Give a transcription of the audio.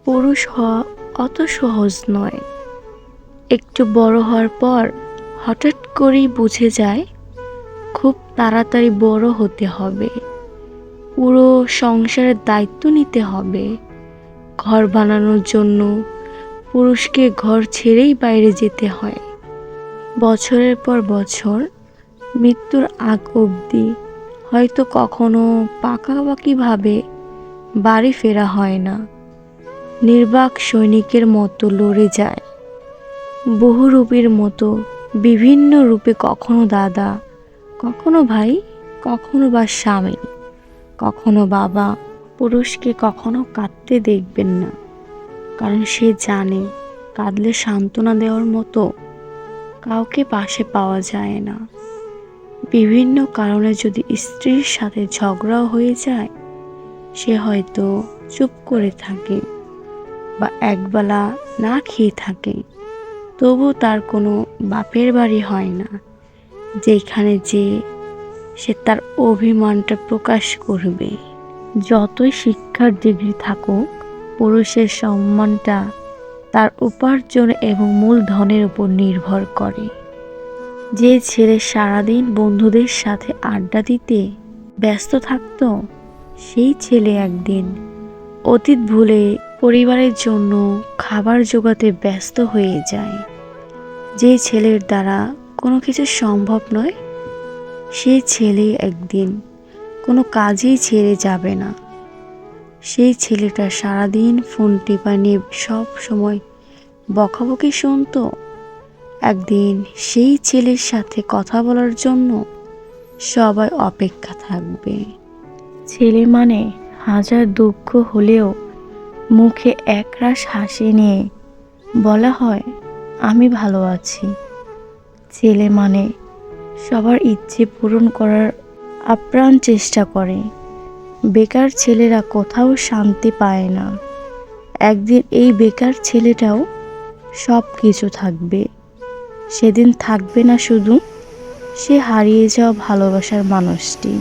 পুরুষ হওয়া অত সহজ নয়। একটু বড় হওয়ার পর হঠাৎ করেই বুঝে যায় খুব তাড়াতাড়ি বড় হতে হবে, পুরো সংসারের দায়িত্ব নিতে হবে। ঘর বানানোর জন্য পুরুষকে ঘর ছেড়েই বাইরে যেতে হয়। বছরের পর বছর, মৃত্যুর আগ অবধি হয়তো কখনো পাকাপাকিভাবে বাড়ি ফেরা হয় না। নির্বাক সৈনিকের মতো লড়ে যায়, বহুরূপীর মতো বিভিন্ন রূপে, কখনো দাদা, কখনো ভাই, কখনো বা স্বামী, কখনো বাবা। পুরুষকে কখনো কাঁদতে দেখবেন না, কারণ সে জানে কাঁদলে সান্ত্বনা দেওয়ার মতো কাউকে পাশে পাওয়া যায় না। বিভিন্ন কারণে যদি স্ত্রীর সাথে ঝগড়াও হয়ে যায়, সে হয়তো চুপ করে থাকে বা একবেলা না খেয়ে থাকে, তবু তার কোনো বাপের বাড়ি হয় না যেখানে সে তার অভিমানটা প্রকাশ করবে। যতই শিক্ষার ডিগ্রি থাকুক, পুরুষের সম্মানটা তার উপার্জন এবং মূলধনের উপর নির্ভর করে। যে ছেলে সারাদিন বন্ধুদের সাথে আড্ডা দিতে ব্যস্ত থাকত, সেই ছেলে একদিন অতীত ভুলে পরিবারের জন্য খাবার জোগাতে ব্যস্ত হয়ে যায়। যে ছেলের দ্বারা কোনো কিছু সম্ভব নয়, সেই ছেলে একদিন কোনো কাজেই ছেড়ে যাবে না। সেই ছেলেটা সারাদিন ফোন টিপা নিয়ে সব সময় বকাবকি শুনতো, একদিন সেই ছেলের সাথে কথা বলার জন্য সবাই অপেক্ষা থাকবে। ছেলে মানে হাজার দুঃখ হলেও মুখে একরাশ হাসি নিয়ে বলা হয়, আমি ভালো আছি। ছেলে মানে সবার ইচ্ছে পূরণ করার আপ্রাণ চেষ্টা করে। বেকার ছেলেরা কোথাও শান্তি পায় না। একদিন এই বেকার ছেলেটাও সব কিছু থাকবে। সেদিন থাকবে না শুধু সে হারিয়ে যাওয়া ভালোবাসার মানুষটি।